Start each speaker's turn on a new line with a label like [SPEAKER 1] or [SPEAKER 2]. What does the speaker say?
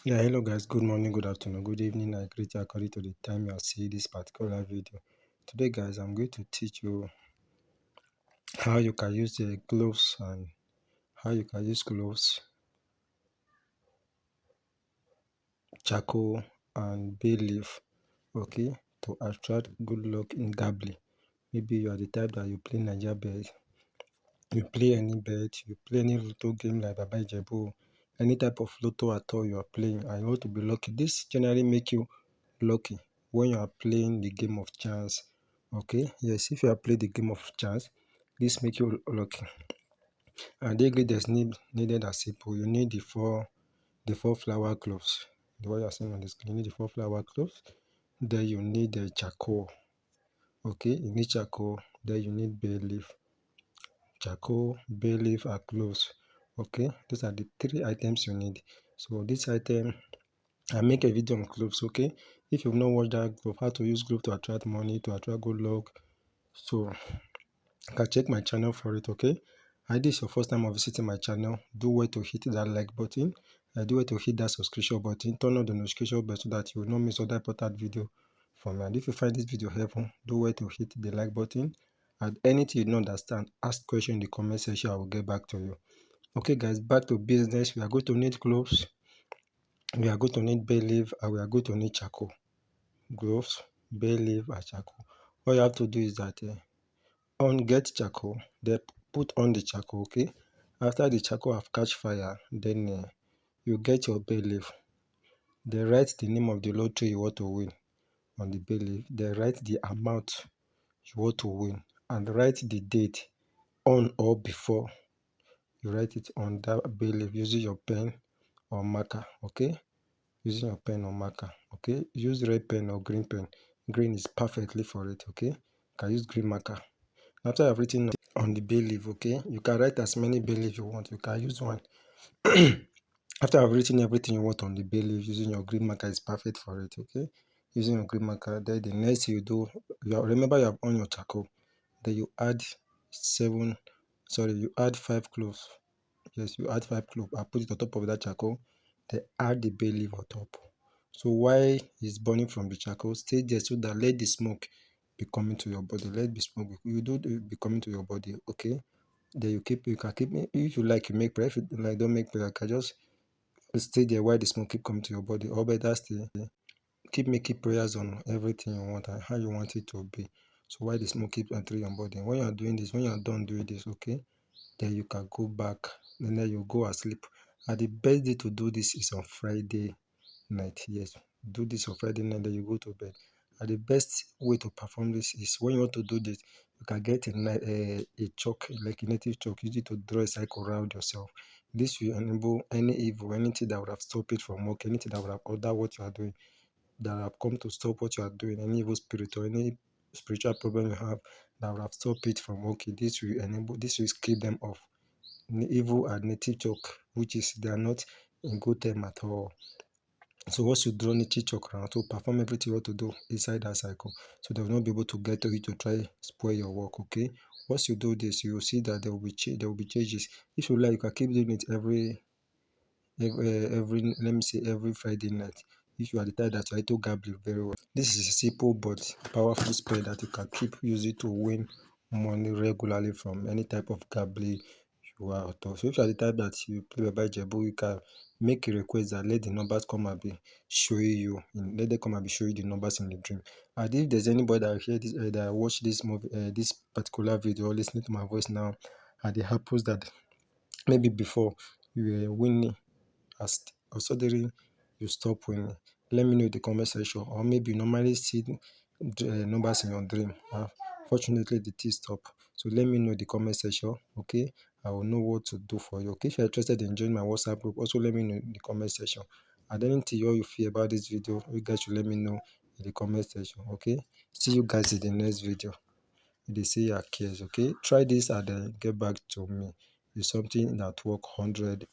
[SPEAKER 1] Yeah, hello guys, good morning, good afternoon, good evening. I greet you according to the time you are seeing this particular video. Today guys, I'm going to teach you how you can use the gloves and how you can use gloves, charcoal and bay leaf, okay, to attract good luck in gambling. Maybe you are the type that you play Nigeria bet, you play any bet, you play any lotto game like Babaijebu, any type of lotto at all you are playing and you want to be lucky. This generally make you lucky when you are playing the game of chance. Okay, yes, if you are playing the game of chance, this make you lucky. And the ingredients needed are simple. You need the four flower cloves. The one you are seeing on the screen. You need the four flower cloves. Then you need the charcoal. Okay, you need charcoal. Then you need bay leaf. Charcoal, bay leaf, and cloves. Okay, these are the three items you need. So this item, I make a video on cloves. Okay, if you've not watched that glove, how to use glove to attract money, to attract good luck, so you can check my channel for it. Okay, and this is your first time of visiting my channel, do well to hit that like button, do well to hit that subscription button, turn on the notification bell so that you will not miss other important video from me. And if you find this video helpful, do well to hit the like button, and anything you don't understand, ask question in the comment section. I will get back to you. Okay guys, back to business. We are going to need gloves, we are going to need bay leaf, and we are going to need charcoal. Gloves, bay leaf, and charcoal. All you have to do is that on get charcoal, then put on the charcoal. Okay, after the charcoal have catch fire, then you get your bay leaf. Then write the name of the lottery you want to win on the bay leaf. Then write the amount you want to win and write the date on or before. You write it on that bay leaf using your pen or marker. Okay, using your pen or marker. Okay, use red pen or green pen. Green is perfectly for it. Okay, you can use green marker. After I've written on the bay leaf, okay, you can write as many bay leaf you want. You can use one. After I've written everything you want on the bay leaf, using your green marker is perfect for it. Okay, using your green marker, then the next you do, remember you have on your charcoal. Then you add you add 5 cloves. Yes, you add 5 cloves. I put it on top of that charcoal. Then add the bay leaf on top. So while it's burning from the charcoal, stay there so that let the smoke be coming to your body. Let the smoke be coming to your body. Okay. Then you can keep if you like you make prayer. If you like don't make prayer, you can just stay there while the smoke keep coming to your body. Or better still, keep making prayers on everything you want and how you want it to be. So while the smoke keep entering your body. When you are doing this, when you are done doing this, okay, then you can go back and then you go asleep. And the best day to do this is on Friday night. Yes, do this on Friday night, then you go to bed. And the best way to perform this is when you want to do this, you can get a chalk, like a native chalk, use it to draw a cycle around yourself. This will enable any evil, anything that would have stopped it from working, anything that would have ordered what you are doing, that have come to stop what you are doing, any evil spirit or any spiritual problem you have that would have stopped it from working. This will keep them off. Evil and native chalk, which is they are not in good term at all. So once you draw native chalk around to perform everything you want to do inside that cycle, so they will not be able to get to you to try spoil your work. Okay. Once you do this, you will see that there will be changes. If you like, you can keep doing it every let me say every Friday night. If you are the type that you like to gamble very well, this is a simple but powerful spell that you can keep using to win money regularly from any type of gambling you are out of. So if you are the type that you play Babaijebu, you can make a request that let the numbers come and be showing you, let them come and be showing you the numbers in the dream. And if there's anybody that hear this, that watch this movie, this particular video, or listening to my voice now, and it happens that maybe before you were winning as suddenly you stop winning, let me know in the comment section. Or maybe you normally see numbers in your dream, fortunately the thing stop. So let me know in the comment section. Okay, I will know what to do for you. Okay, if you're interested in joining my WhatsApp group, also let me know in the comment section. And anything you feel about this video, you guys should let me know in the comment section. Okay, see you guys in the next video. They say your cares. Okay, try this and then get back to me. It's something that work 100%.